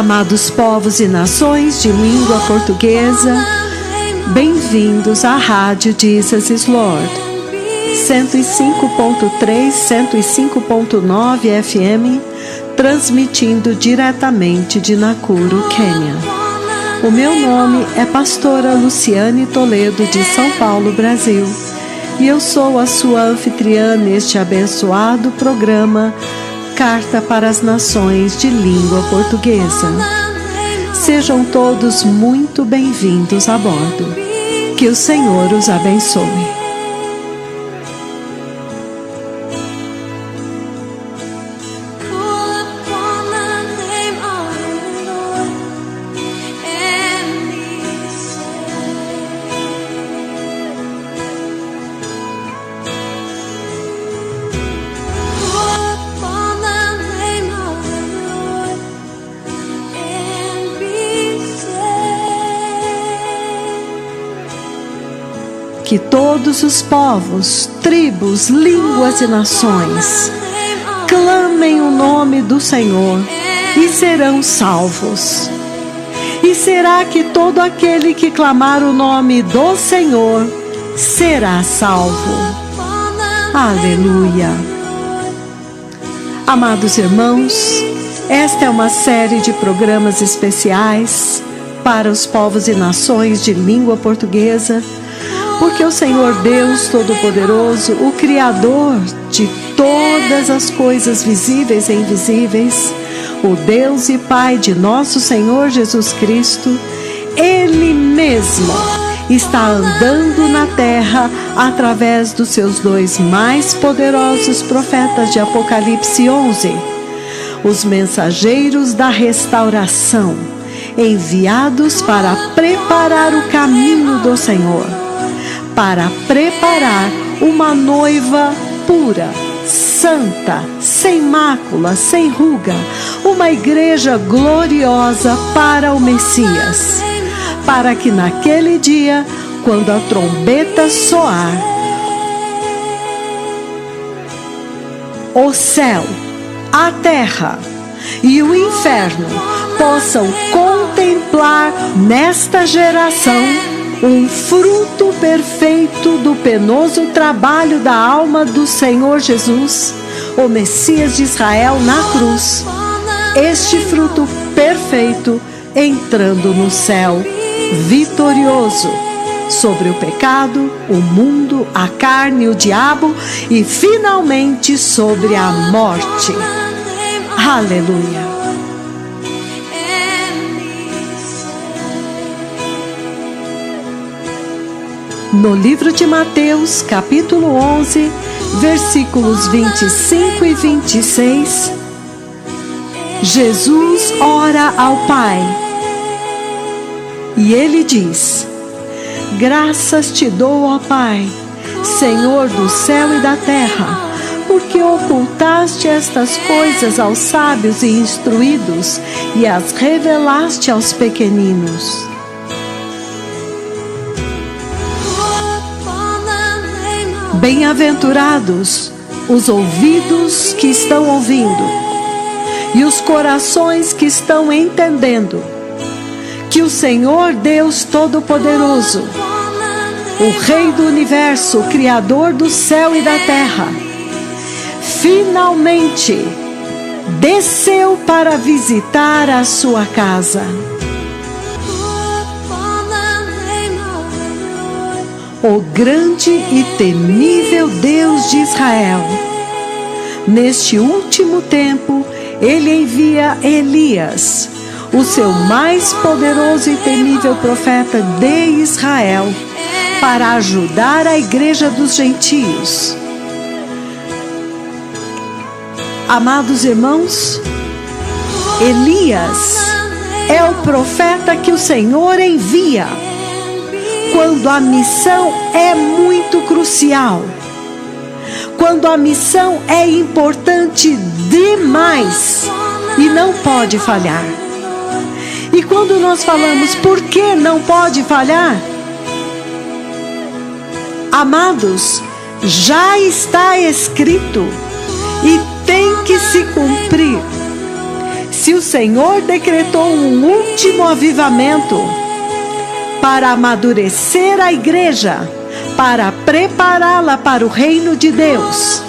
Amados povos e nações de língua portuguesa, bem-vindos à Rádio Jesus is Lord, 105.3, 105.9 FM, transmitindo diretamente de Nakuru, Quênia. O meu nome é Pastora Luciane Toledo, de São Paulo, Brasil, e eu sou a sua anfitriã neste abençoado programa Carta para as Nações de Língua Portuguesa. Sejam todos muito bem-vindos a bordo. Que o Senhor os abençoe. Que todos os povos, tribos, línguas e nações clamem o nome do Senhor e serão salvos. E será que todo aquele que clamar o nome do Senhor será salvo? Aleluia! Amados irmãos, esta é uma série de programas especiais para os povos e nações de língua portuguesa, porque o Senhor Deus Todo-Poderoso, o Criador de todas as coisas visíveis e invisíveis, o Deus e Pai de nosso Senhor Jesus Cristo, Ele mesmo está andando na terra através dos seus dois mais poderosos profetas de Apocalipse 11, os mensageiros da restauração, enviados para preparar o caminho do Senhor, para preparar uma noiva pura, santa, sem mácula, sem ruga, uma igreja gloriosa para o Messias, para que naquele dia, quando a trombeta soar, o céu, a terra e o inferno possam contemplar nesta geração um fruto perfeito do penoso trabalho da alma do Senhor Jesus, o Messias de Israel na cruz. Este fruto perfeito entrando no céu, vitorioso sobre o pecado, o mundo, a carne, o diabo e finalmente sobre a morte. Aleluia! No livro de Mateus, capítulo 11, versículos 25 e 26, Jesus ora ao Pai e ele diz: graças te dou, ó Pai, Senhor do céu e da terra, porque ocultaste estas coisas aos sábios e instruídos e as revelaste aos pequeninos. Bem-aventurados os ouvidos que estão ouvindo e os corações que estão entendendo que o Senhor Deus Todo-Poderoso, o Rei do Universo, o Criador do céu e da terra, finalmente desceu para visitar a sua casa. O grande e temível Deus de Israel, neste último tempo, ele envia Elias, o seu mais poderoso e temível profeta de Israel, para ajudar a igreja dos gentios. Amados irmãos, Elias é o profeta que o Senhor envia quando a missão é muito crucial, quando a missão é importante demais e não pode falhar. E quando nós falamos por que não pode falhar, amados, já está escrito e tem que se cumprir se o Senhor decretou um último avivamento para amadurecer a igreja, para prepará-la para o reino de Deus,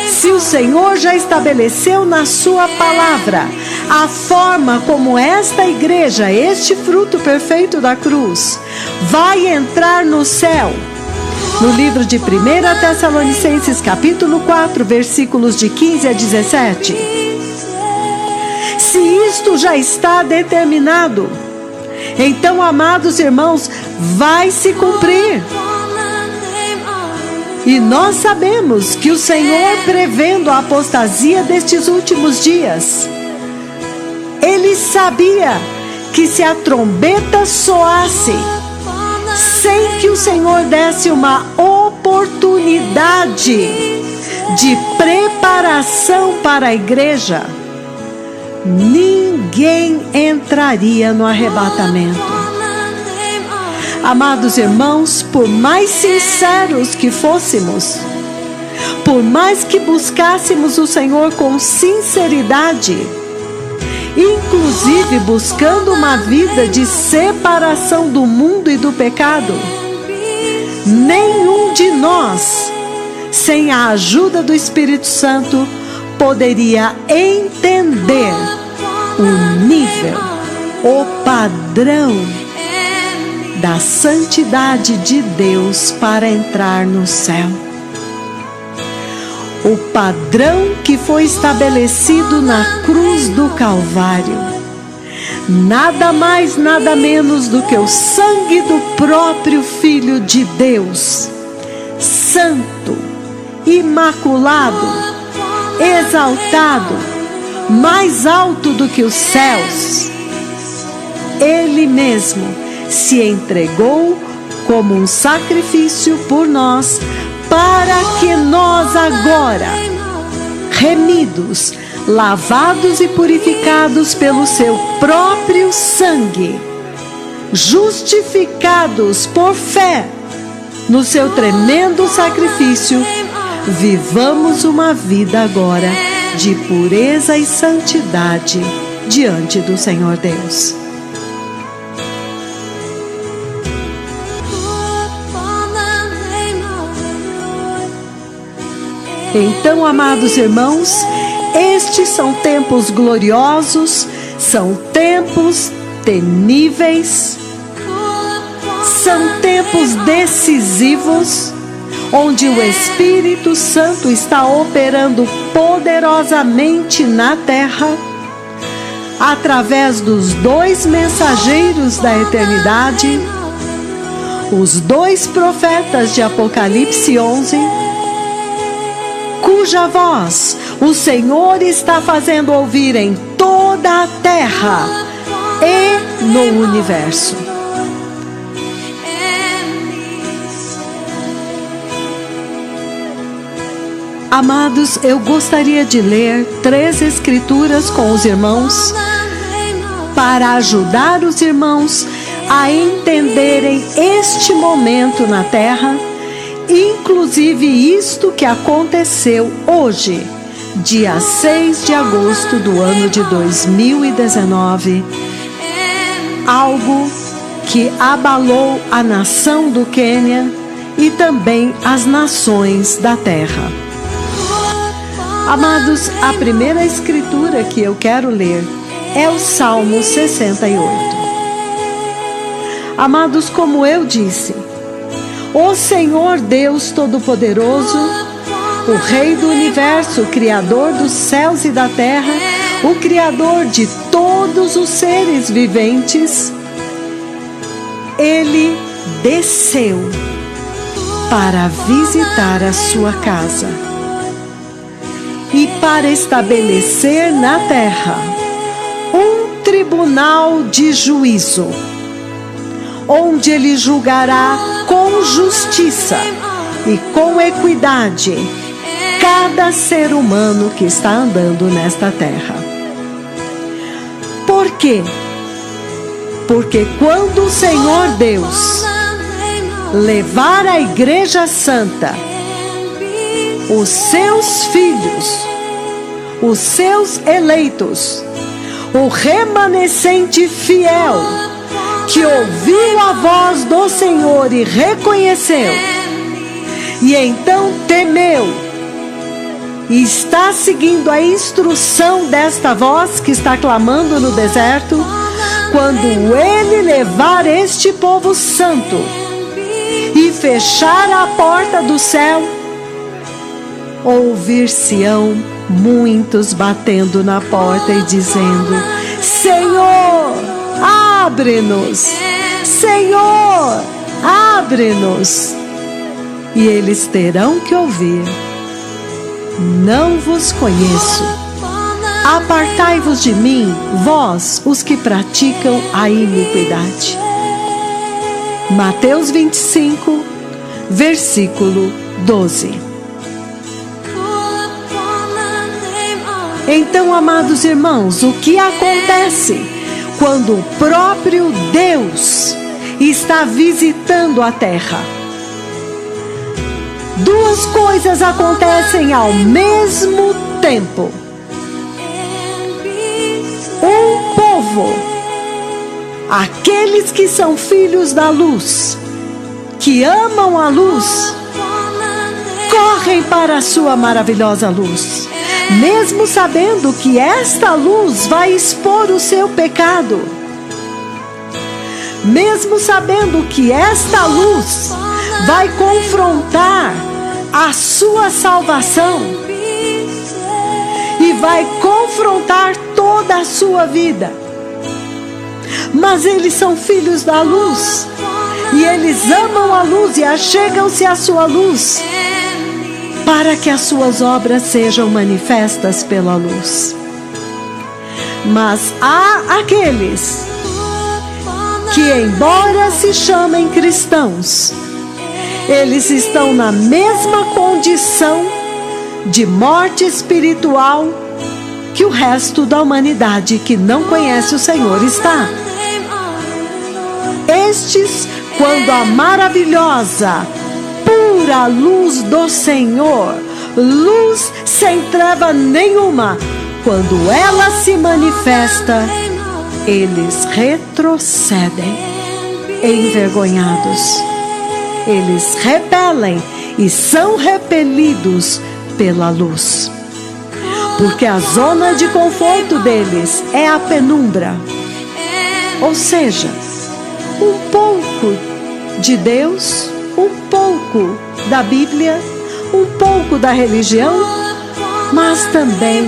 se o Senhor já estabeleceu na sua palavra a forma como esta igreja, este fruto perfeito da cruz, vai entrar no céu, no livro de 1 Tessalonicenses capítulo 4, versículos de 15 a 17, se isto já está determinado, então, amados irmãos, vai se cumprir. E nós sabemos que o Senhor, prevendo a apostasia destes últimos dias, Ele sabia que se a trombeta soasse, sem que o Senhor desse uma oportunidade de preparação para a igreja, ninguém entraria no arrebatamento. Amados irmãos, por mais sinceros que fôssemos, por mais que buscássemos o Senhor com sinceridade, inclusive buscando uma vida de separação do mundo e do pecado, nenhum de nós, sem a ajuda do Espírito Santo, poderia entender o nível, o padrão da santidade de Deus para entrar no céu. O padrão que foi estabelecido na cruz do Calvário, nada mais, nada menos do que o sangue do próprio Filho de Deus, santo, imaculado, exaltado, mais alto do que os céus. Ele mesmo se entregou como um sacrifício por nós, para que nós agora, remidos, lavados e purificados pelo seu próprio sangue, justificados por fé no seu tremendo sacrifício, vivamos uma vida agora de pureza e santidade diante do Senhor Deus. Então, amados irmãos, estes são tempos gloriosos, são tempos temíveis, são tempos decisivos, onde o Espírito Santo está operando poderosamente na terra, através dos dois mensageiros da eternidade, os dois profetas de Apocalipse 11, cuja voz o Senhor está fazendo ouvir em toda a terra e no universo. Amados, eu gostaria de ler 3 escrituras com os irmãos, para ajudar os irmãos a entenderem este momento na terra, inclusive isto que aconteceu hoje, dia 6 de agosto do ano de 2019, algo que abalou a nação do Quênia e também as nações da terra. Amados, a primeira escritura que eu quero ler é o Salmo 68. Amados, como eu disse, o Senhor Deus Todo-Poderoso, o Rei do Universo, o Criador dos céus e da terra, o Criador de todos os seres viventes, Ele desceu para visitar a sua casa e para estabelecer na terra um tribunal de juízo, onde Ele julgará com justiça e com equidade cada ser humano que está andando nesta terra. Por quê? Porque quando o Senhor Deus levar a Igreja Santa, os seus filhos, os seus eleitos, o remanescente fiel, que ouviu a voz do Senhor e reconheceu, e então temeu, e está seguindo a instrução desta voz que está clamando no deserto. Quando ele levar este povo santo e fechar a porta do céu, ouvir-se-ão muitos batendo na porta e dizendo: Senhor, abre-nos! Senhor, abre-nos! E eles terão que ouvir: não vos conheço. Apartai-vos de mim, vós, os que praticam a iniquidade. Mateus 25, versículo 12. Então, amados irmãos, o que acontece quando o próprio Deus está visitando a terra? Duas coisas acontecem ao mesmo tempo. Um povo, aqueles que são filhos da luz, que amam a luz, correm para a sua maravilhosa luz, mesmo sabendo que esta luz vai expor o seu pecado, mesmo sabendo que esta luz vai confrontar a sua salvação e vai confrontar toda a sua vida. Mas eles são filhos da luz, e eles amam a luz e achegam-se à sua luz, para que as suas obras sejam manifestas pela luz. Mas há aqueles que, embora se chamem cristãos, eles estão na mesma condição de morte espiritual que o resto da humanidade que não conhece o Senhor está. Estes, quando a maravilhosa, pura luz do Senhor, luz sem treva nenhuma, quando ela se manifesta, eles retrocedem envergonhados. Eles repelem e são repelidos pela luz, porque a zona de conforto deles é a penumbra, ou seja, um pouco de Deus, um pouco da Bíblia, um pouco da religião, mas também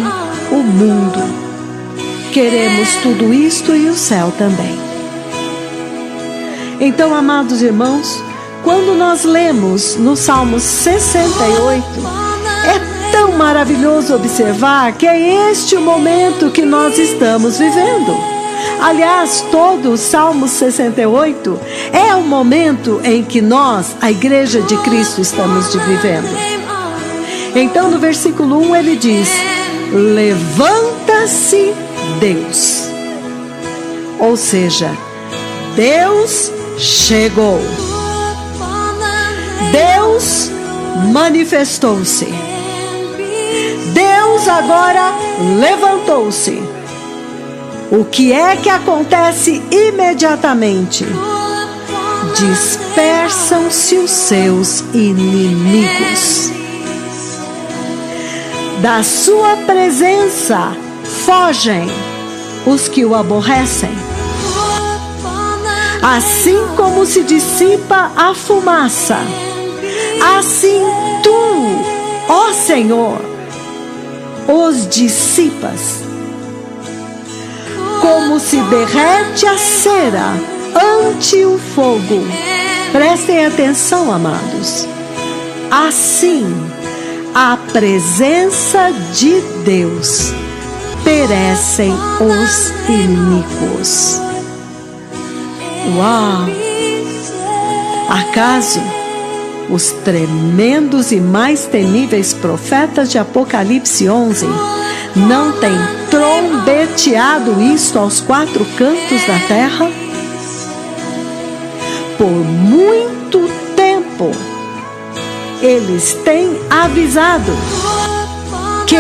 o mundo. Queremos tudo isto e o céu também. Então, amados irmãos, quando nós lemos no Salmo 68, é tão maravilhoso observar que é este o momento que nós estamos vivendo. Aliás, todo o Salmo 68 é o momento em que nós, a Igreja de Cristo, estamos vivendo. Então, no versículo 1 ele diz: levanta-se Deus. Ou seja, Deus chegou. Deus manifestou-se. Deus agora levantou-se. O que é que acontece imediatamente? Dispersam-se os seus inimigos. Da sua presença fogem os que o aborrecem. Assim como se dissipa a fumaça, assim tu, ó Senhor, os dissipas. Como se derrete a cera ante o fogo. Prestem atenção, amados. Assim, a presença de Deus perecem os iníquos. Uau! Acaso os tremendos e mais temíveis profetas de Apocalipse 11 não têm trombeteado isto aos quatro cantos da terra? Por muito tempo, eles têm avisado que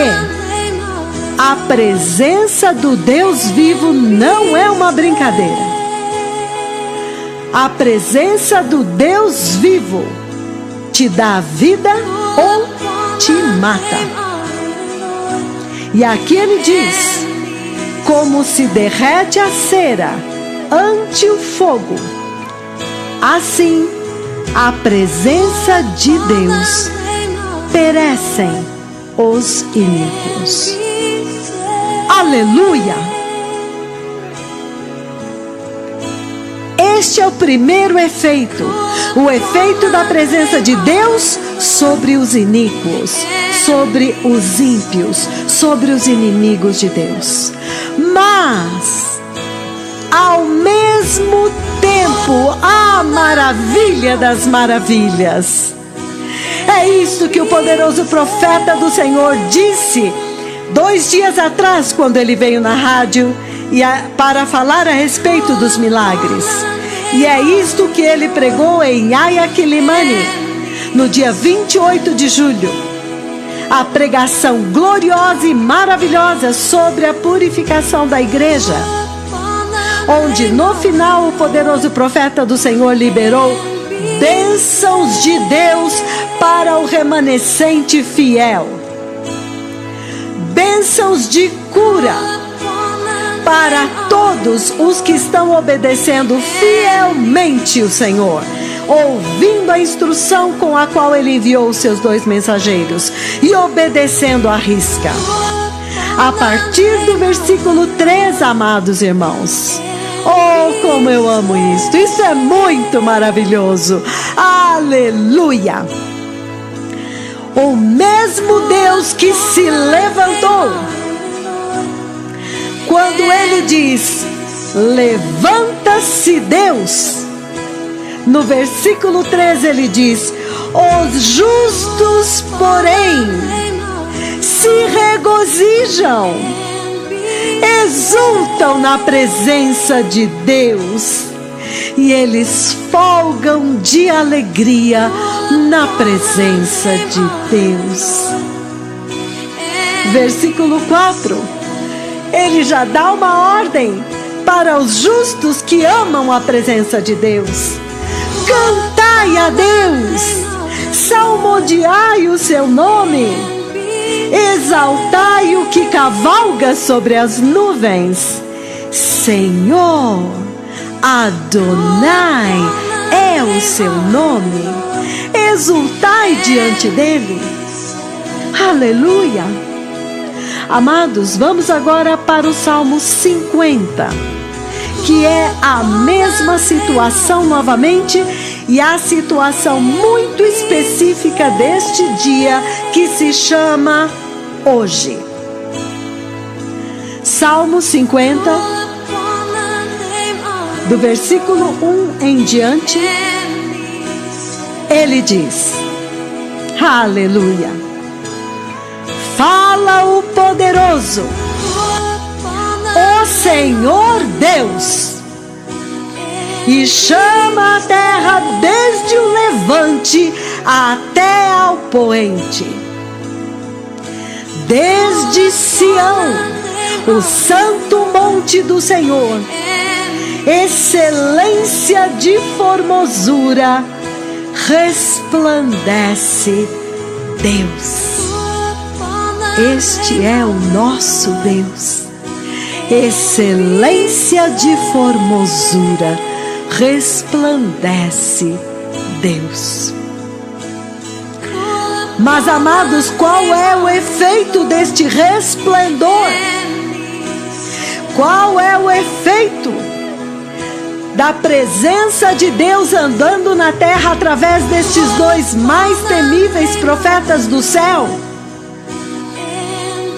A presença do Deus vivo não é uma brincadeira. A presença do Deus vivo te dá vida ou te mata. E aqui ele diz: como se derrete a cera ante o fogo, assim a presença de Deus perecem os iníquos. Aleluia! Este é o primeiro efeito, o efeito da presença de Deus sobre os iníquos, sobre os ímpios, sobre os inimigos de Deus. Mas, ao mesmo tempo, a maravilha das maravilhas. É isto que o poderoso profeta do Senhor disse 2 dias atrás, quando ele veio na rádio para falar a respeito dos milagres. E é isto que ele pregou em Ayaquilimani, no dia 28 de julho. A pregação gloriosa e maravilhosa sobre a purificação da igreja, onde no final o poderoso profeta do Senhor liberou bênçãos de Deus para o remanescente fiel. Bênçãos de cura para todos os que estão obedecendo fielmente o Senhor, ouvindo a instrução com a qual ele enviou os seus 2 mensageiros e obedecendo à risca. A partir do versículo 3, amados irmãos. Oh, como eu amo isto! Isso é muito maravilhoso! Aleluia! O mesmo Deus que se levantou, quando ele diz: levanta-se Deus, no versículo 13 ele diz: os justos, porém, se regozijam, exultam na presença de Deus, e eles folgam de alegria na presença de Deus. Versículo 4. Ele já dá uma ordem para os justos que amam a presença de Deus. Cantai a Deus, salmodiai o seu nome, exaltai o que cavalga sobre as nuvens. Senhor, Adonai é o seu nome, exultai diante dele. Aleluia! Amados, vamos agora para o Salmo 50, que é a mesma situação novamente, e a situação muito específica deste dia, que se chama hoje. Salmo 50, do versículo 1 em diante, ele diz: aleluia! Fala o poderoso, o Senhor Deus, e chama a terra desde o levante até ao poente. Desde Sião, o santo monte do Senhor, excelência de formosura, resplandece Deus. Este é o nosso Deus, excelência de formosura, resplandece Deus. Mas, amados, qual é o efeito deste resplendor? Qual é o efeito da presença de Deus andando na terra através destes 2 mais temíveis profetas do céu?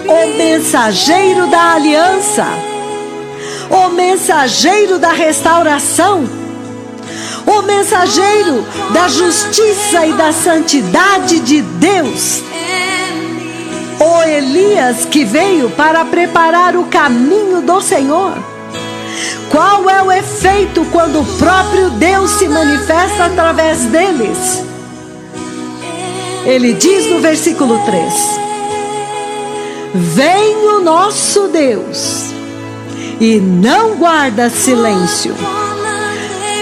O mensageiro da aliança, o mensageiro da restauração, o mensageiro da justiça e da santidade de Deus, o Elias que veio para preparar o caminho do Senhor. Qual é o efeito quando o próprio Deus se manifesta através deles? Ele diz no versículo 3: vem o nosso Deus e não guarda silêncio.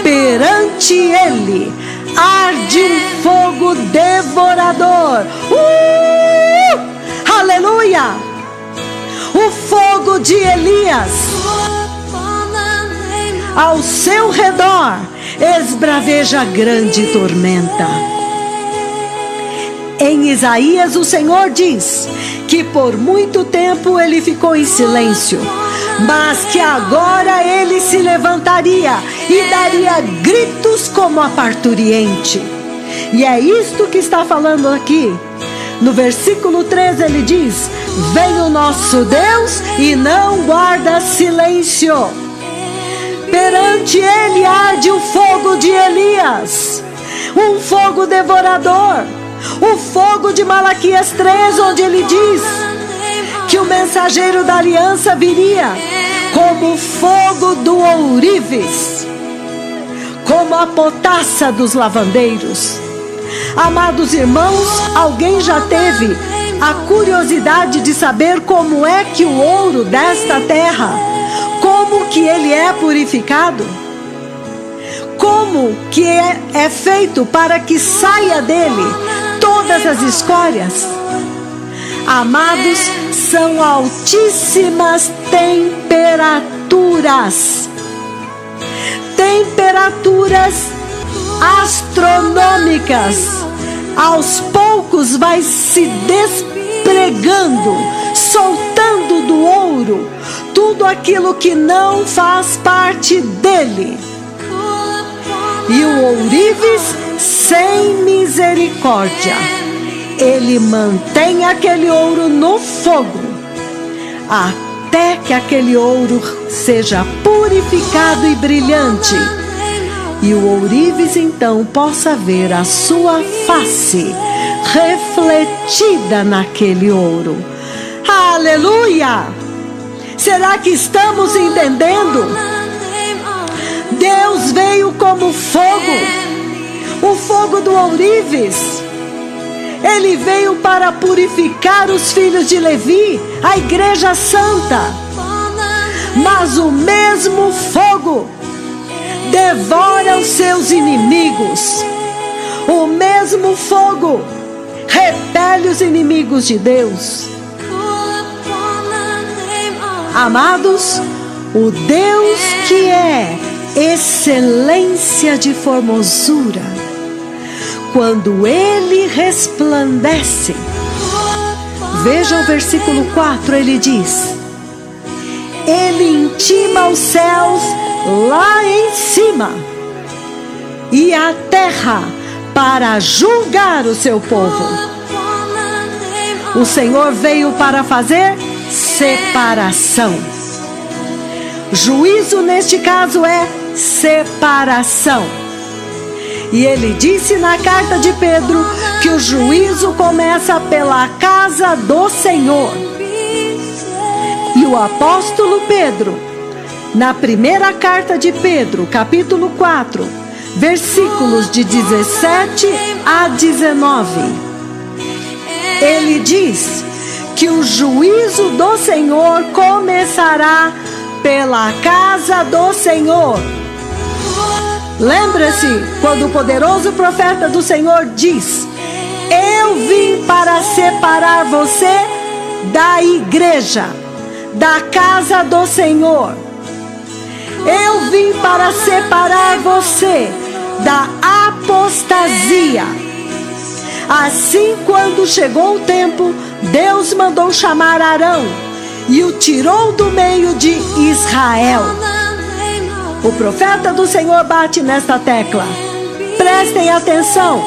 Perante ele arde um fogo devorador. Aleluia! O fogo de Elias. Ao seu redor esbraveja grande tormenta. Em Isaías o Senhor diz que por muito tempo ele ficou em silêncio, mas que agora ele se levantaria e daria gritos como a parturiente. E é isto que está falando aqui. No versículo 13 ele diz: vem o nosso Deus e não guarda silêncio. Perante ele arde o fogo de Elias, um fogo devorador. O fogo de Malaquias 3, onde ele diz que o mensageiro da aliança viria como o fogo do ourives, como a potassa dos lavandeiros. Amados irmãos, alguém já teve a curiosidade de saber como é que o ouro desta terra, como que ele é purificado? Como que é feito para que saia dele todas as escórias? Amados, são altíssimas temperaturas. Temperaturas astronômicas. Aos poucos vai se despregando, soltando do ouro tudo aquilo que não faz parte dele. E o ourives sem misericórdia, ele mantém aquele ouro no fogo, até que aquele ouro seja purificado e brilhante, e o ourives então possa ver a sua face refletida naquele ouro. Aleluia! Será que estamos entendendo? Deus veio como fogo, o fogo do ourives. Ele veio para purificar os filhos de Levi, a igreja santa. Mas o mesmo fogo devora os seus inimigos. O mesmo fogo repele os inimigos de Deus. Amados, o Deus que é excelência de formosura, quando ele resplandece, veja o versículo 4, ele diz: ele intima os céus lá em cima e a terra para julgar o seu povo. O Senhor veio para fazer separação. Juízo neste caso é separação. E ele disse na carta de Pedro que o juízo começa pela casa do Senhor. E o apóstolo Pedro, na primeira carta de Pedro, capítulo 4, versículos de 17 a 19, ele diz que o juízo do Senhor começará pela casa do Senhor. Lembra-se quando o poderoso profeta do Senhor diz: eu vim para separar você da igreja, da casa do Senhor. Eu vim para separar você da apostasia. Assim, quando chegou o tempo, Deus mandou chamar Arão e o tirou do meio de Israel. O profeta do Senhor bate nesta tecla. Prestem atenção.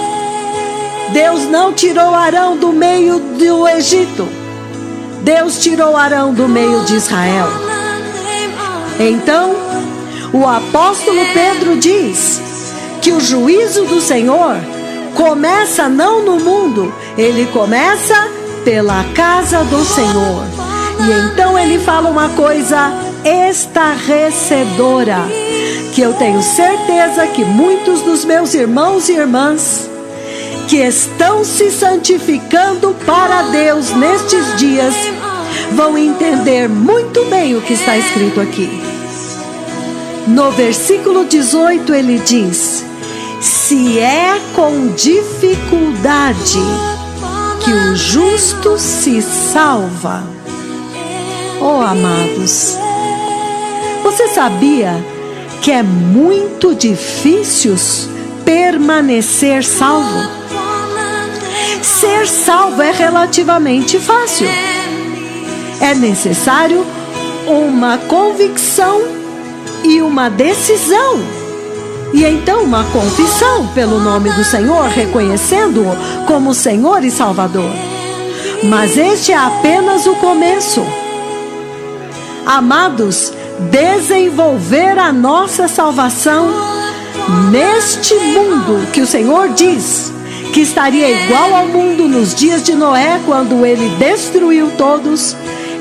Deus não tirou Arão do meio do Egito. Deus tirou Arão do meio de Israel. Então, o apóstolo Pedro diz que o juízo do Senhor começa não no mundo, ele começa pela casa do Senhor. E então ele fala uma coisa estarrecedora, que eu tenho certeza que muitos dos meus irmãos e irmãs que estão se santificando para Deus nestes dias vão entender muito bem o que está escrito aqui. No versículo 18 ele diz: se é com dificuldade que o justo se salva. Oh, amados, você sabia que é muito difícil permanecer salvo? Ser salvo é relativamente fácil. É necessário uma convicção e uma decisão. E então uma confissão pelo nome do Senhor, reconhecendo-o como Senhor e Salvador. Mas este é apenas o começo. Amados, desenvolver a nossa salvação neste mundo que o Senhor diz que estaria igual ao mundo nos dias de Noé, quando ele destruiu todos,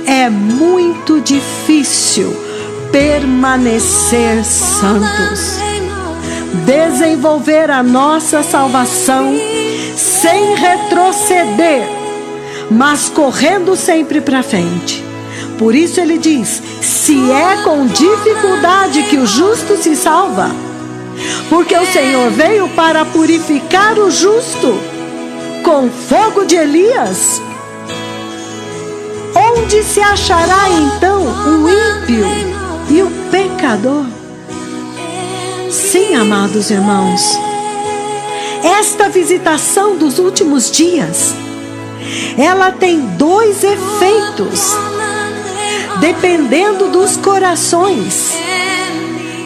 é muito difícil permanecer santos. Desenvolver a nossa salvação sem retroceder, mas correndo sempre para frente. Por isso ele diz: se é com dificuldade que o justo se salva, porque o Senhor veio para purificar o justo com fogo de Elias. Onde se achará então o ímpio e o pecador? Sim, amados irmãos, esta visitação dos últimos dias, ela tem dois efeitos, dependendo dos corações.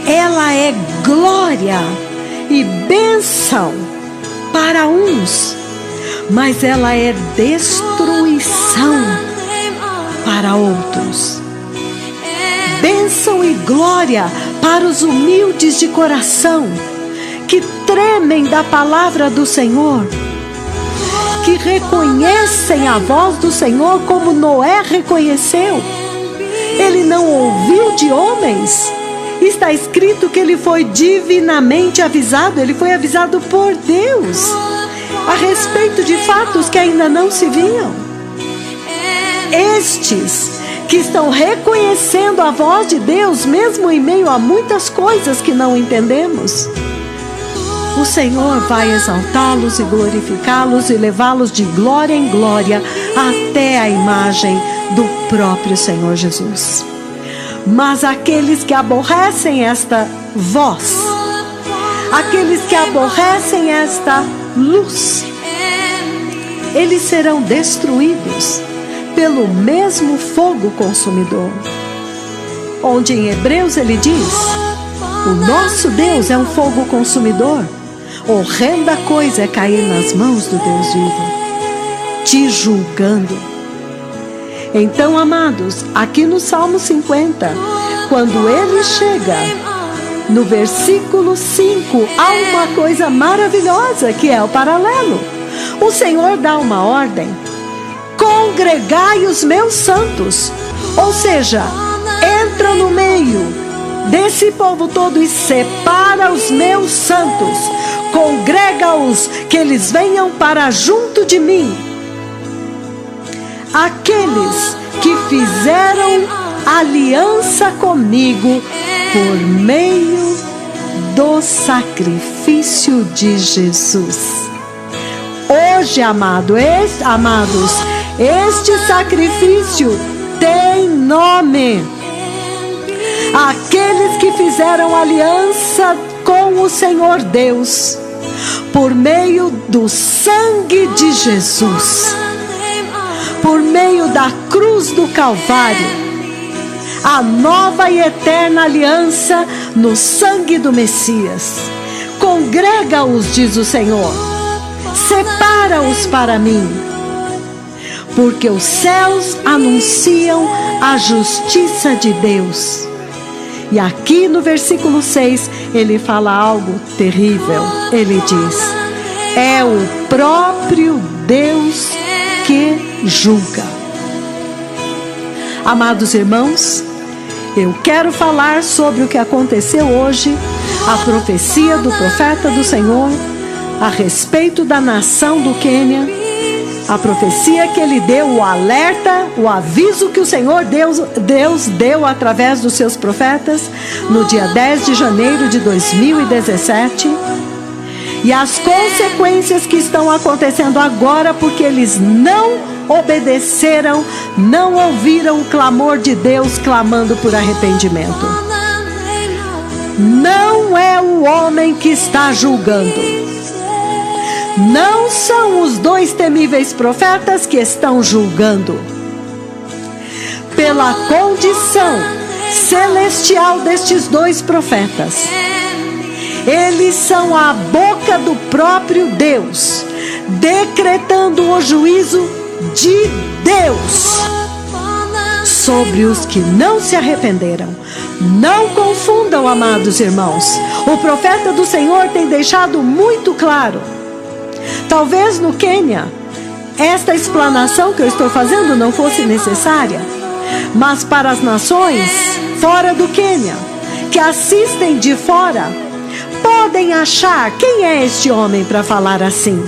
Ela é glória e bênção para uns, mas ela é destruição para outros. Bênção e glória para os humildes de coração, que tremem da palavra do Senhor, que reconhecem a voz do Senhor como Noé reconheceu. Ele não ouviu de homens. Está escrito que ele foi divinamente avisado, ele foi avisado por Deus a respeito de fatos que ainda não se viam. Estes que estão reconhecendo a voz de Deus, mesmo em meio a muitas coisas que não entendemos, o Senhor vai exaltá-los e glorificá-los e levá-los de glória em glória até a imagem do próprio Senhor Jesus. Mas aqueles que aborrecem esta voz, aqueles que aborrecem esta luz, eles serão destruídos pelo mesmo fogo consumidor. Onde em Hebreus ele diz: o nosso Deus é um fogo consumidor. Horrenda coisa é cair nas mãos do Deus vivo, te julgando. Então, amados, aqui no Salmo 50, quando ele chega no versículo 5, há uma coisa maravilhosa que é o paralelo. O Senhor dá uma ordem: congregai os meus santos. Ou seja, entra no meio desse povo todo e separa os meus santos. Congrega-os, que eles venham para junto de mim. Aqueles que fizeram aliança comigo por meio do sacrifício de Jesus. Hoje, amados, este sacrifício tem nome. Aqueles que fizeram aliança com o Senhor Deus por meio do sangue de Jesus, por meio da cruz do Calvário, a nova e eterna aliança no sangue do Messias. Congrega-os, diz o Senhor, separa-os para mim, porque os céus anunciam a justiça de Deus. E aqui no versículo 6, ele fala algo terrível. Ele diz: é o próprio Deus que julga. Amados irmãos, eu quero falar sobre o que aconteceu hoje, a profecia do profeta do Senhor a respeito da nação do Quênia, A profecia que ele deu, o alerta, o aviso que o Senhor Deus deu através dos seus profetas no dia 10 de janeiro de 2017. E as consequências que estão acontecendo agora porque eles não obedeceram, não ouviram o clamor de Deus clamando por arrependimento. Não é o homem que está julgando. Não são os dois temíveis profetas que estão julgando. Pela condição celestial destes dois profetas, eles são a boca do próprio Deus, decretando o juízo de Deus sobre os que não se arrependeram. Não confundam, amados irmãos. O profeta do Senhor tem deixado muito claro. Talvez no Quênia esta explanação que eu estou fazendo não fosse necessária, mas para as nações fora do Quênia, que assistem de fora, podem achar: quem é este homem para falar assim?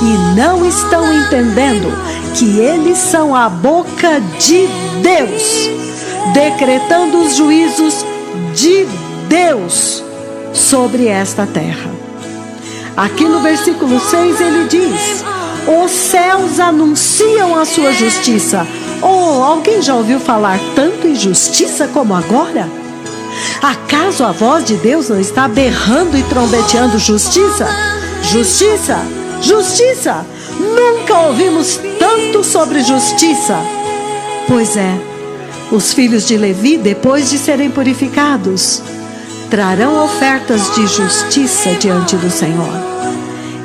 E não estão entendendo que eles são a boca de Deus, decretando os juízos de Deus sobre esta terra. Aqui no versículo 6 ele diz: os céus anunciam a sua justiça. Oh, alguém já ouviu falar tanto em justiça como agora? Acaso a voz de Deus não está berrando e trombeteando justiça? Justiça, justiça! Nunca ouvimos tanto sobre justiça. Pois é, os filhos de Levi, depois de serem purificados, trarão ofertas de justiça diante do Senhor.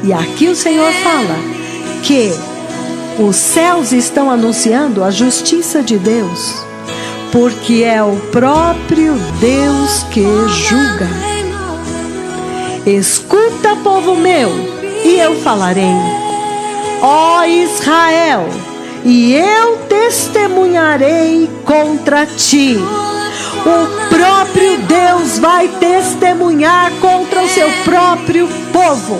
E aqui o Senhor fala que os céus estão anunciando a justiça de Deus, porque é o próprio Deus que julga. Escuta, povo meu, e eu falarei, ó Israel, e eu testemunharei contra ti. O próprio Deus vai testemunhar contra o seu próprio povo.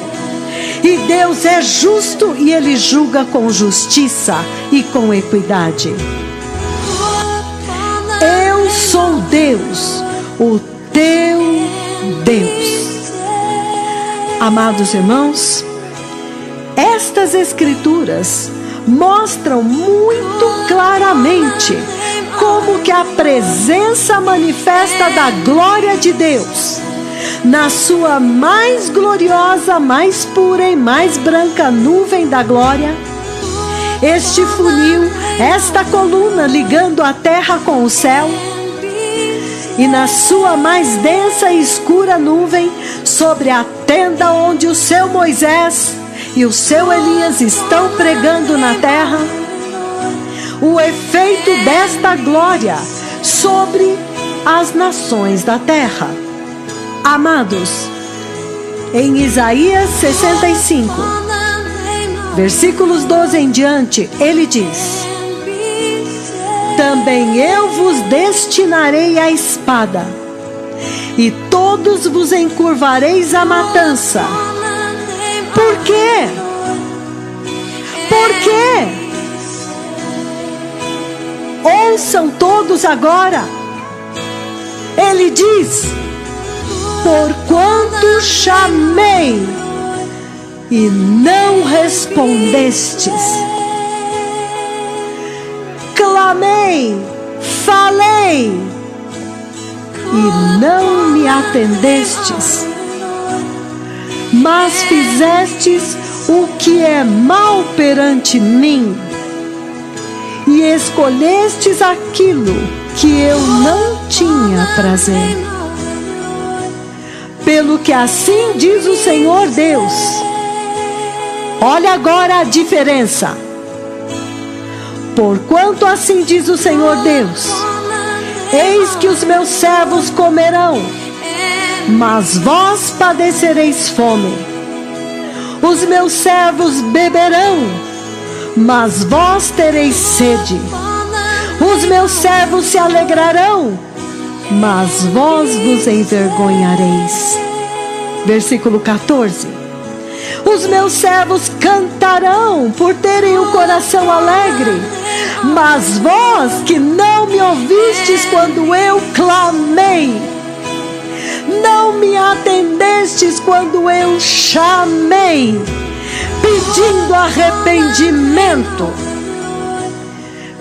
E Deus é justo e Ele julga com justiça e com equidade. Eu sou Deus, o teu Deus. Amados irmãos, estas escrituras mostram muito claramente como que a presença manifesta da glória de Deus, na sua mais gloriosa, mais pura e mais branca nuvem da glória, este funil, esta coluna ligando a terra com o céu, e na sua mais densa e escura nuvem, sobre a tenda onde o seu Moisés e o seu Elias estão pregando na terra, o efeito desta glória sobre as nações da terra. Amados, em Isaías 65, versículos 12 em diante, ele diz: também eu vos destinarei a espada, e todos vos encurvareis à matança. Por quê? Por quê? Ouçam todos agora. Ele diz: porquanto chamei e não respondestes, clamei, falei e não me atendestes, mas fizestes o que é mal perante mim, e escolhestes aquilo que eu não tinha prazer. Pelo que assim diz o Senhor Deus. Olha agora a diferença. Porquanto assim diz o Senhor Deus: eis que os meus servos comerão, mas vós padecereis fome. Os meus servos beberão, mas vós tereis sede. Os meus servos se alegrarão, mas vós vos envergonhareis. Versículo 14. Os meus servos cantarão por terem o coração alegre. Mas vós que não me ouvistes quando eu clamei, não me atendestes quando eu chamei, pedindo arrependimento,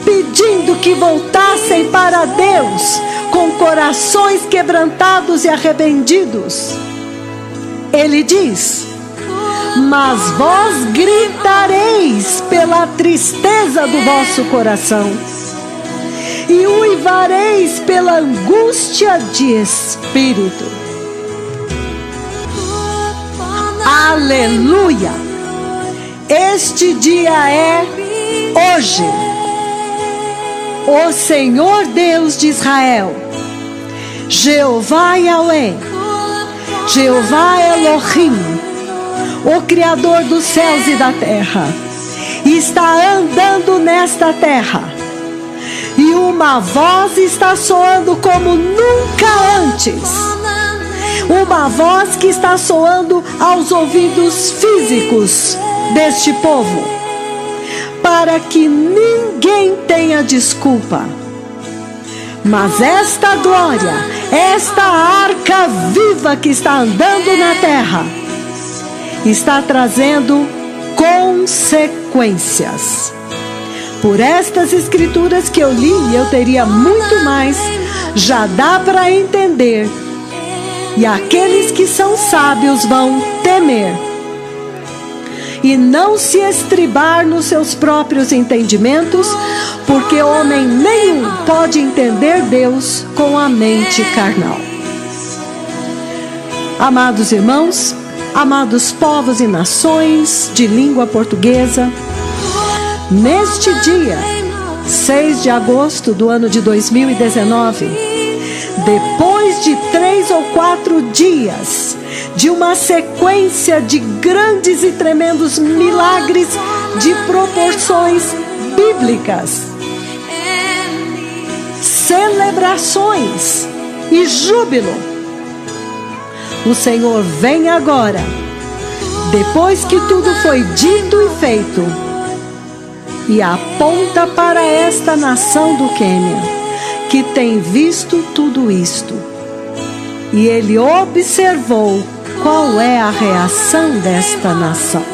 pedindo que voltassem para Deus com corações quebrantados e arrependidos. Ele diz: mas vós gritareis pela tristeza do vosso coração e uivareis pela angústia de espírito. Aleluia! Este dia é hoje. O Senhor Deus de Israel, Jeová Yahweh, Jeová Elohim, o Criador dos céus e da terra, está andando nesta terra. E uma voz está soando como nunca antes. Uma voz que está soando aos ouvidos físicos deste povo, para que ninguém tenha desculpa. Mas esta glória, esta arca viva que está andando na terra, está trazendo consequências. Por estas escrituras que eu li, e eu teria muito mais, já dá para entender. E aqueles que são sábios vão temer e não se estribar nos seus próprios entendimentos, porque homem nenhum pode entender Deus com a mente carnal. Amados irmãos, amados povos e nações de língua portuguesa, neste dia, 6 de agosto do ano de 2019, depois de 3 ou 4 dias de uma sequência de grandes e tremendos milagres de proporções bíblicas, celebrações e júbilo, o Senhor vem agora, depois que tudo foi dito e feito, e aponta para esta nação do Quênia, que tem visto tudo isto. E ele observou qual é a reação desta nação.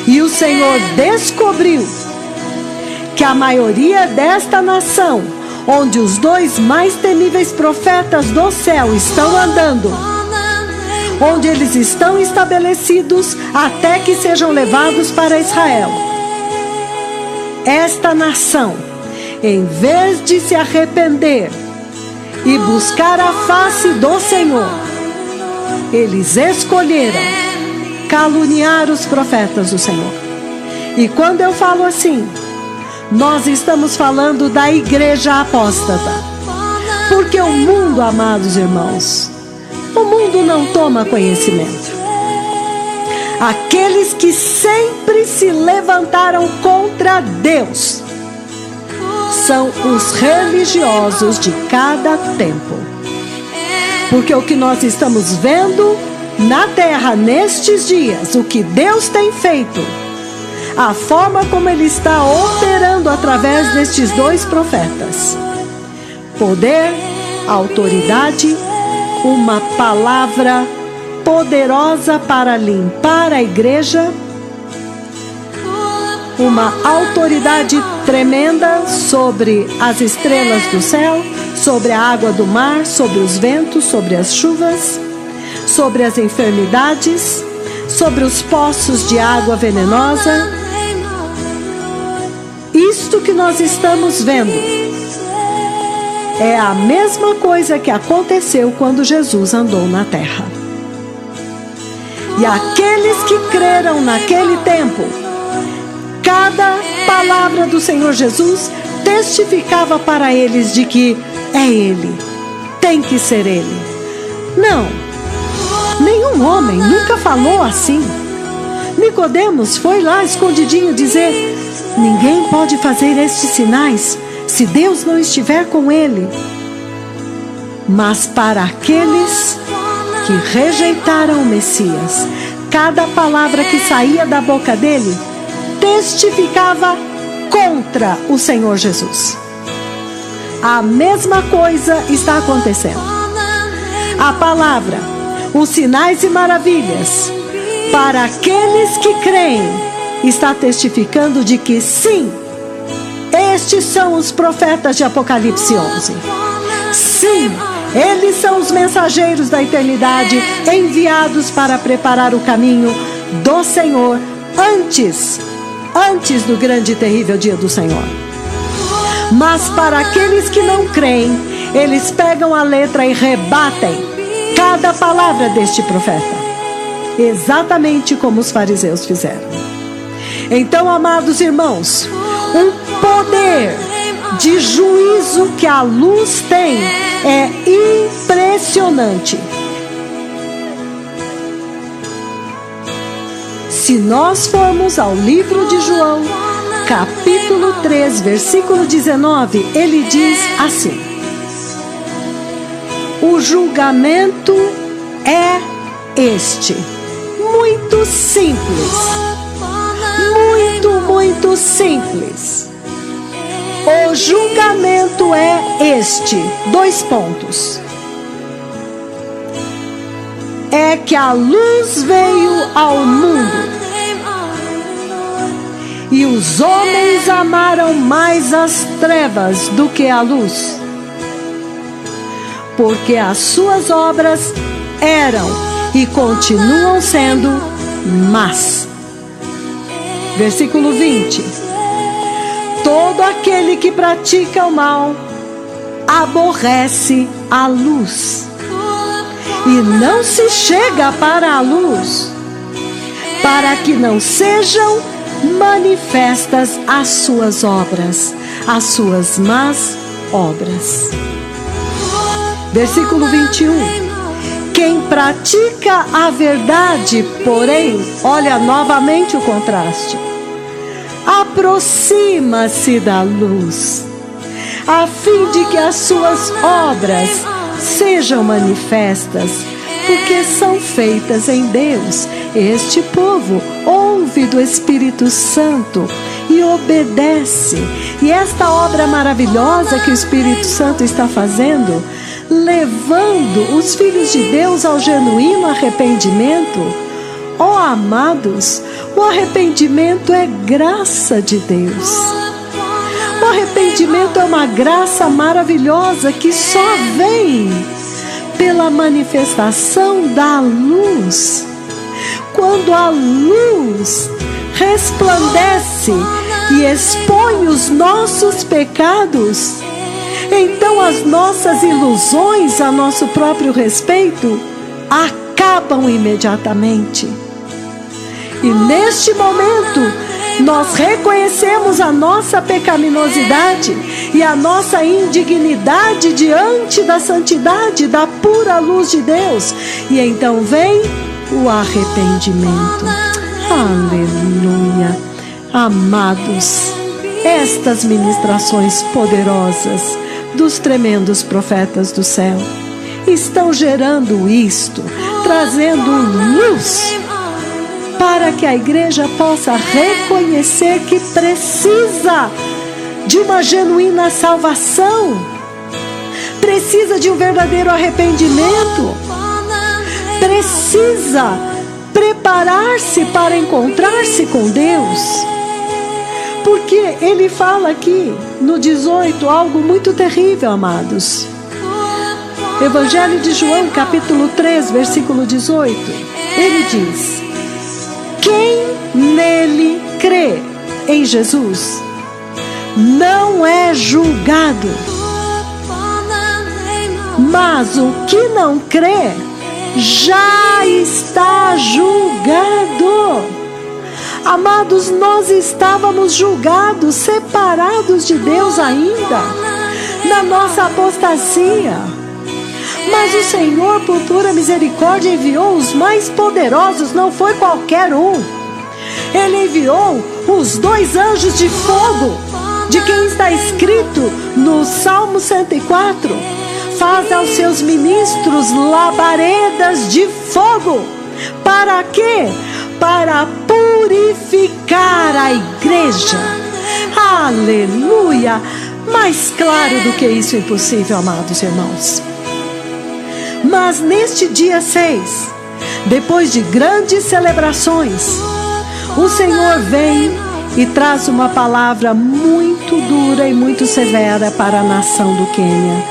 E o Senhor descobriu que a maioria desta nação, onde os 2 mais temíveis profetas do céu estão andando, onde eles estão estabelecidos até que sejam levados para Israel, esta nação, em vez de se arrepender e buscar a face do Senhor, eles escolheram caluniar os profetas do Senhor. E quando eu falo assim, nós estamos falando da igreja apóstata. Porque o mundo, amados irmãos, o mundo não toma conhecimento. Aqueles que sempre se levantaram contra Deus são os religiosos de cada tempo. Porque o que nós estamos vendo na terra nestes dias, o que Deus tem feito, a forma como Ele está operando através destes 2 profetas, poder, autoridade, uma palavra poderosa para limpar a igreja, uma autoridade tremenda sobre as estrelas do céu, sobre a água do mar, sobre os ventos, sobre as chuvas, sobre as enfermidades, sobre os poços de água venenosa. Isto que nós estamos vendo é a mesma coisa que aconteceu quando Jesus andou na terra. E aqueles que creram naquele tempo, cada palavra do Senhor Jesus testificava para eles de que é Ele, tem que ser Ele. Não, nenhum homem nunca falou assim. Nicodemos foi lá escondidinho dizer: ninguém pode fazer estes sinais se Deus não estiver com ele. Mas para aqueles que rejeitaram o Messias, cada palavra que saía da boca dele testificava contra o Senhor Jesus. A mesma coisa está acontecendo. A palavra, os sinais e maravilhas, para aqueles que creem, está testificando de que sim, estes são os profetas de Apocalipse 11. Sim, eles são os mensageiros da eternidade, enviados para preparar o caminho do Senhor antes do grande e terrível dia do Senhor. Mas para aqueles que não creem, eles pegam a letra e rebatem cada palavra deste profeta, exatamente como os fariseus fizeram. Então, amados irmãos, o poder de juízo que a luz tem é impressionante. Se nós formos ao livro de João, capítulo 3, versículo 19, ele diz assim: o julgamento é este. Muito simples. Muito simples. O julgamento é este. 2 pontos. É que a luz veio ao mundo, e os homens amaram mais as trevas do que a luz, porque as suas obras eram e continuam sendo más. Versículo 20. Todo aquele que pratica o mal aborrece a luz e não se chega para a luz, para que não sejam manifestas as suas obras, as suas más obras. Versículo 21. Quem pratica a verdade, porém, olha novamente o contraste, aproxima-se da luz, a fim de que as suas obras sejam manifestas, porque são feitas em Deus. Este povo ouve do Espírito Santo e obedece. E esta obra maravilhosa que o Espírito Santo está fazendo, levando os filhos de Deus ao genuíno arrependimento. Oh, amados, o arrependimento é graça de Deus. O arrependimento é uma graça maravilhosa que só vem pela manifestação da luz. Quando a luz resplandece e expõe os nossos pecados, então as nossas ilusões a nosso próprio respeito acabam imediatamente. E neste momento nós reconhecemos a nossa pecaminosidade e a nossa indignidade diante da santidade, da pura luz de Deus. E então vem o arrependimento. Aleluia. Amados, estas ministrações poderosas dos tremendos profetas do céu estão gerando isto, trazendo luz para que a igreja possa reconhecer que precisa de uma genuína salvação, precisa de um verdadeiro arrependimento, precisa preparar-se para encontrar-se com Deus. Porque ele fala aqui no 18 algo muito terrível, amados. Evangelho de João, capítulo 3, versículo 18. Ele diz: quem nele crê em Jesus não é julgado, mas o que não crê já está julgado. Amados, nós estávamos julgados, separados de Deus ainda, na nossa apostasia. Mas o Senhor, por pura misericórdia, enviou os mais poderosos, não foi qualquer um. Ele enviou os 2 anjos de fogo, de quem está escrito no Salmo 104. Faz aos seus ministros labaredas de fogo, Para quê? Para purificar a igreja. Aleluia! Mais claro do que isso é impossível, amados irmãos. Mas neste dia 6, depois de grandes celebrações, o Senhor vem e traz uma palavra muito dura e muito severa para a nação do Quênia,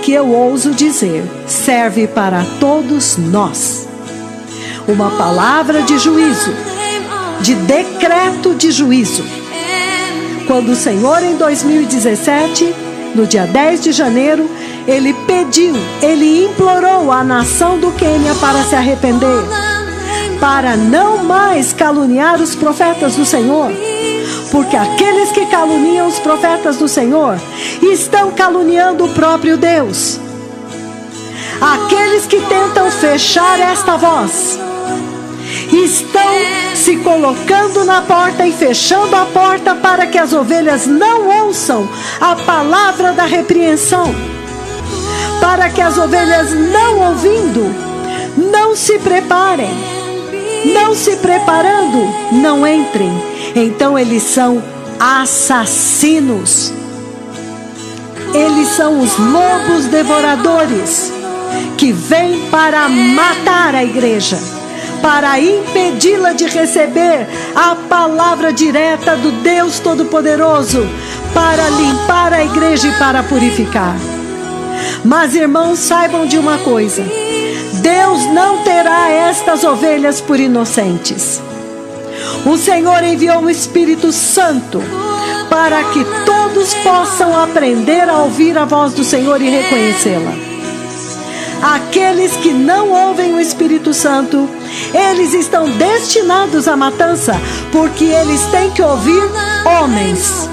que eu ouso dizer, serve para todos nós. Uma palavra de juízo, de decreto de juízo. Quando o Senhor, em 2017, no dia 10 de janeiro, Ele pediu, Ele implorou à nação do Quênia para se arrepender, para não mais caluniar os profetas do Senhor, porque aqueles que caluniam os profetas do Senhor estão caluniando o próprio Deus. Aqueles que tentam fechar esta voz estão se colocando na porta e fechando a porta para que as ovelhas não ouçam a palavra da repreensão, para que as ovelhas não ouvindo, não se preparem, não se preparando, não entrem. Então eles são assassinos, eles são os lobos devoradores que vêm para matar a igreja, para impedi-la de receber a palavra direta do Deus Todo-Poderoso, para limpar a igreja e para purificar. Mas, irmãos, saibam de uma coisa: Deus não terá estas ovelhas por inocentes. O Senhor enviou o Espírito Santo para que todos possam aprender a ouvir a voz do Senhor e reconhecê-la. Aqueles que não ouvem o Espírito Santo, eles estão destinados à matança, porque eles têm que ouvir homens.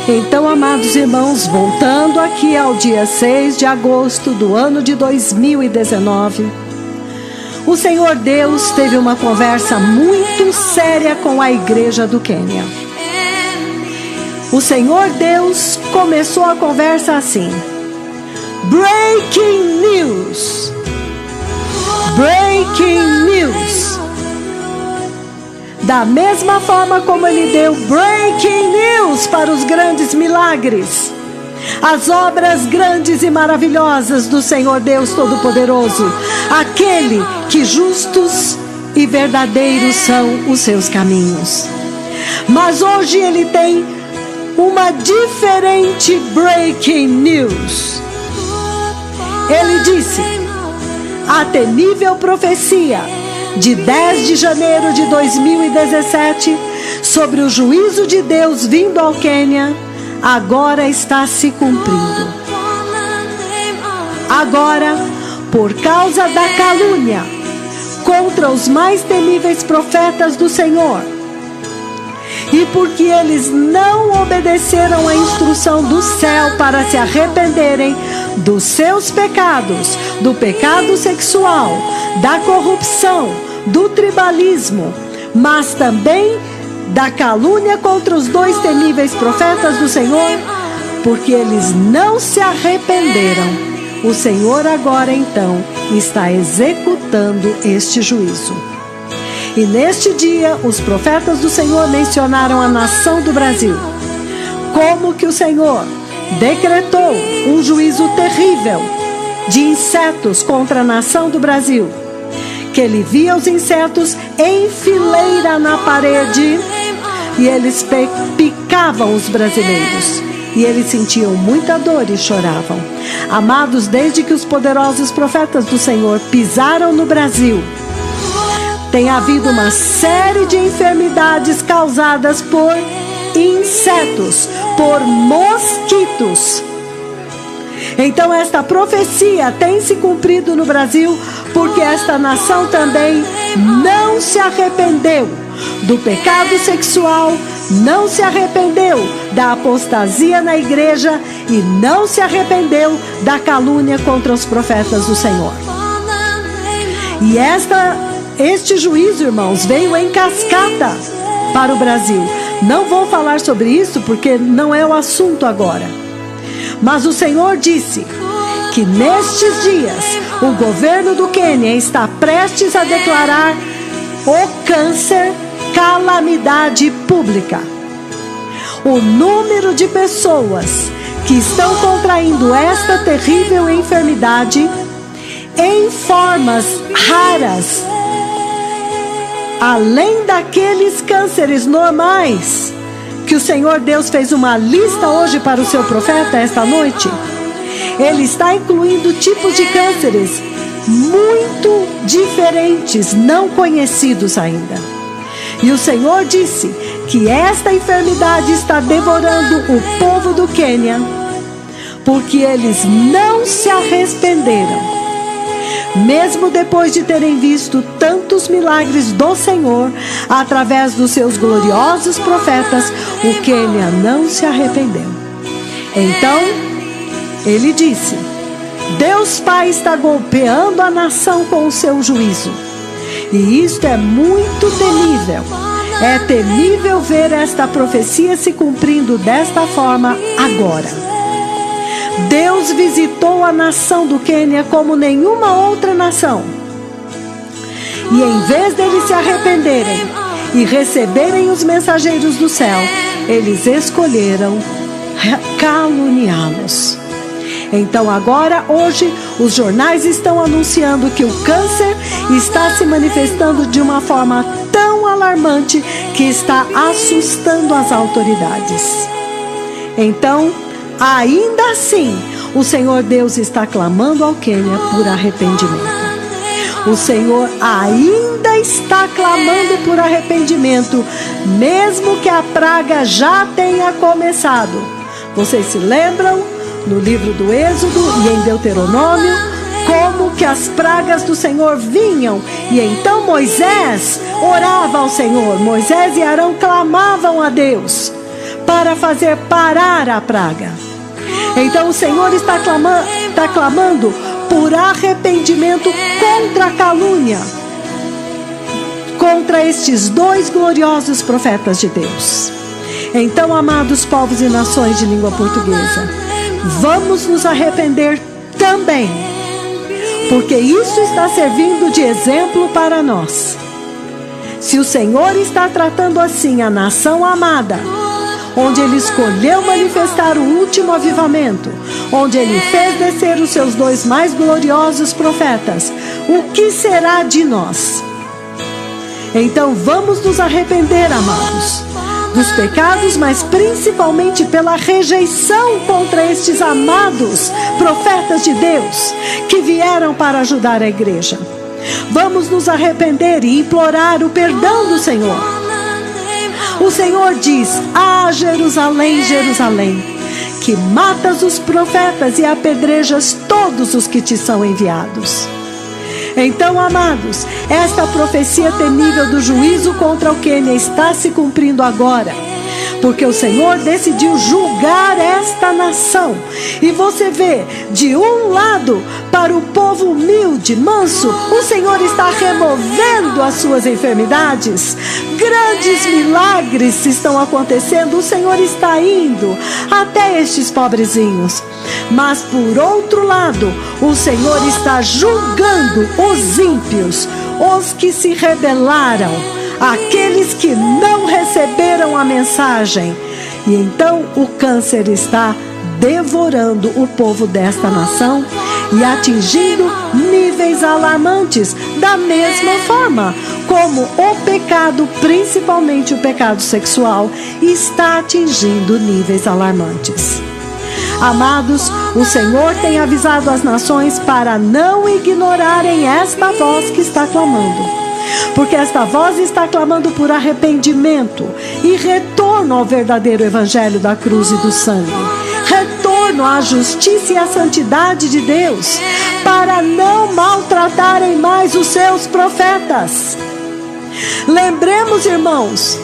Então, amados irmãos, voltando aqui ao dia 6 de agosto do ano de 2019, o Senhor Deus teve uma conversa muito séria com a igreja do Quênia. O Senhor Deus começou a conversa assim: Breaking news. Breaking news. Da mesma forma como Ele deu breaking news para os grandes milagres, as obras grandes e maravilhosas do Senhor Deus Todo-Poderoso, aquele que justos e verdadeiros são os seus caminhos. Mas hoje Ele tem uma diferente breaking news. Ele disse: a temível profecia de 10 de janeiro de 2017 sobre o juízo de Deus vindo ao Quênia agora está se cumprindo. Agora, por causa da calúnia contra os mais temíveis profetas do Senhor, e porque eles não obedeceram à instrução do céu para se arrependerem dos seus pecados, do pecado sexual, da corrupção, do tribalismo, mas também da calúnia contra os dois temíveis profetas do Senhor, porque eles não se arrependeram, o Senhor agora então está executando este juízo. E neste dia, os profetas do Senhor mencionaram a nação do Brasil, como que o Senhor decretou um juízo terrível de insetos contra a nação do Brasil, que Ele via os insetos em fileira na parede e eles picavam os brasileiros, e eles sentiam muita dor e choravam. Amados, desde que os poderosos profetas do Senhor pisaram no Brasil, tem havido uma série de enfermidades causadas por insetos, por mosquitos. Então esta profecia tem se cumprido no Brasil, porque esta nação também não se arrependeu do pecado sexual, não se arrependeu da apostasia na igreja e não se arrependeu da calúnia contra os profetas do Senhor. E este juízo, irmãos, veio em cascata para o Brasil. Não vou falar sobre isso porque não é o assunto agora. Mas o Senhor disse que nestes dias o governo do Quênia está prestes a declarar o câncer calamidade pública. O número de pessoas que estão contraindo esta terrível enfermidade em formas raras, além daqueles cânceres normais, que o Senhor Deus fez uma lista hoje para o seu profeta esta noite, Ele está incluindo tipos de cânceres muito diferentes, não conhecidos ainda. E o Senhor disse que esta enfermidade está devorando o povo do Quênia, porque eles não se arrependeram. Mesmo depois de terem visto tantos milagres do Senhor através dos seus gloriosos profetas, o Quênia não se arrependeu. Então, ele disse: Deus Pai está golpeando a nação com o seu juízo. E isto é muito temível. É temível ver esta profecia se cumprindo desta forma agora. Deus visitou a nação do Quênia como nenhuma outra nação. E em vez deles se arrependerem e receberem os mensageiros do céu, eles escolheram caluniá-los. Então agora, hoje, os jornais estão anunciando que o câncer está se manifestando de uma forma tão alarmante que está assustando as autoridades. Então, ainda assim, o Senhor Deus está clamando ao Quênia por arrependimento. O Senhor ainda está clamando por arrependimento, mesmo que a praga já tenha começado. Vocês se lembram no livro do Êxodo e em Deuteronômio como que as pragas do Senhor vinham? E então Moisés orava ao Senhor. Moisés e Arão clamavam a Deus para fazer parar a praga. Então o Senhor está clamando por arrependimento contra a calúnia, contra estes dois gloriosos profetas de Deus. Então, amados povos e nações de língua portuguesa, vamos nos arrepender também, porque isso está servindo de exemplo para nós. Se o Senhor está tratando assim a nação amada, onde Ele escolheu manifestar o último avivamento, onde Ele fez descer os seus dois mais gloriosos profetas, o que será de nós? Então vamos nos arrepender, amados, dos pecados, mas principalmente pela rejeição contra estes amados profetas de Deus que vieram para ajudar a igreja. Vamos nos arrepender e implorar o perdão do Senhor. O Senhor diz: Ah, Jerusalém, Jerusalém, que matas os profetas e apedrejas todos os que te são enviados. Então, amados, esta profecia temível do juízo contra o Quênia está se cumprindo agora, porque o Senhor decidiu julgar esta nação. E você vê, de um lado, para o povo humilde, manso, o Senhor está removendo as suas enfermidades. Grandes milagres estão acontecendo, o Senhor está indo até estes pobrezinhos. Mas por outro lado, o Senhor está julgando os ímpios, os que se rebelaram, aqueles que não receberam a mensagem. E então o câncer está devorando o povo desta nação e atingindo níveis alarmantes, da mesma forma como o pecado, principalmente o pecado sexual, está atingindo níveis alarmantes. Amados, o Senhor tem avisado as nações para não ignorarem esta voz que está clamando, porque esta voz está clamando por arrependimento e retorno ao verdadeiro evangelho da cruz e do sangue, retorno à justiça e à santidade de Deus, para não maltratarem mais os seus profetas. Lembremos, irmãos,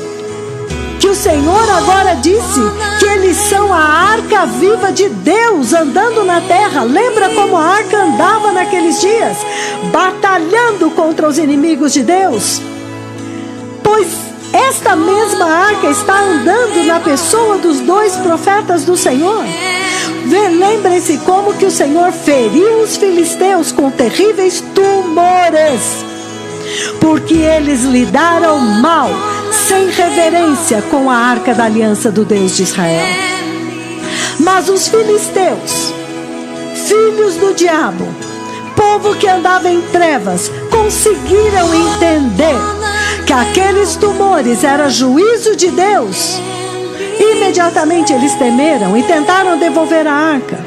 que o Senhor agora disse que eles são a arca viva de Deus andando na terra. Lembra como a arca andava naqueles dias, batalhando contra os inimigos de Deus? Pois Esta mesma arca está andando na pessoa dos 2 profetas do Senhor. Lembrem-se como que o Senhor feriu os filisteus com terríveis tumores, porque eles lidaram mal, sem reverência, com a arca da aliança do Deus de Israel. Mas os filisteus, filhos do diabo, povo que andava em trevas, conseguiram entender que aqueles tumores eram juízo de Deus. Imediatamente eles temeram e tentaram devolver a arca.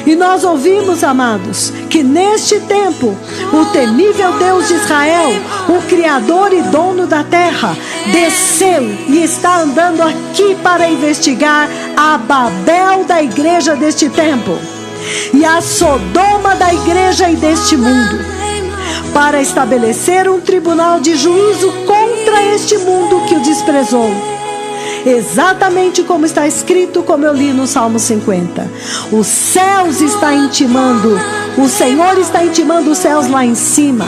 E nós ouvimos, amados, que neste tempo o temível Deus de Israel, o Criador e dono da terra, desceu e está andando aqui para investigar a Babel da igreja deste tempo e a Sodoma da igreja e deste mundo, para estabelecer um tribunal de juízo contra este mundo que o desprezou. Exatamente como está escrito, como eu li no Salmo 50. Os céus está intimando, o Senhor está intimando os céus lá em cima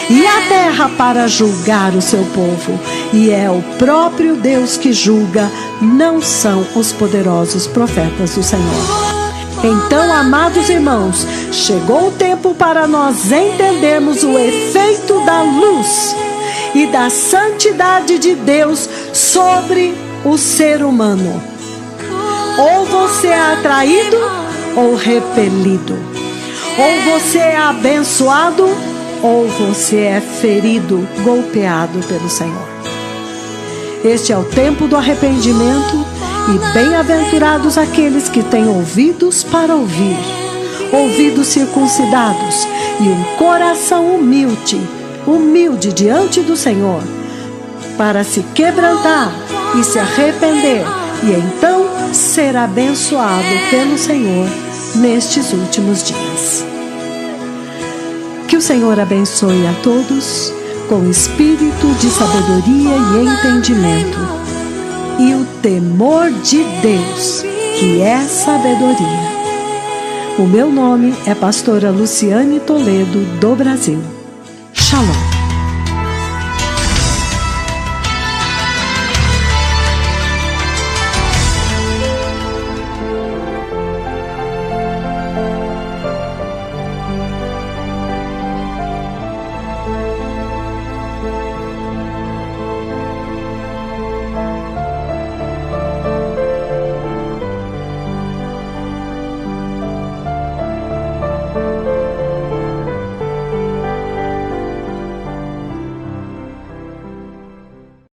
e a terra para julgar o seu povo. E é o próprio Deus que julga, não são os poderosos profetas do Senhor. Então, amados irmãos, chegou o tempo para nós entendermos o efeito da luz e da santidade de Deus sobre o ser humano. Ou você é atraído ou repelido. Ou você é abençoado ou você é ferido, golpeado pelo Senhor. Este é o tempo do arrependimento e bem-aventurados aqueles que têm ouvidos para ouvir, ouvidos circuncidados e um coração humilde diante do Senhor, para se quebrantar e se arrepender, e então ser abençoado pelo Senhor nestes últimos dias. Que o Senhor abençoe a todos com espírito de sabedoria e entendimento, e o temor de Deus, que é sabedoria. O meu nome é pastora Luciane Toledo, do Brasil. Shalom.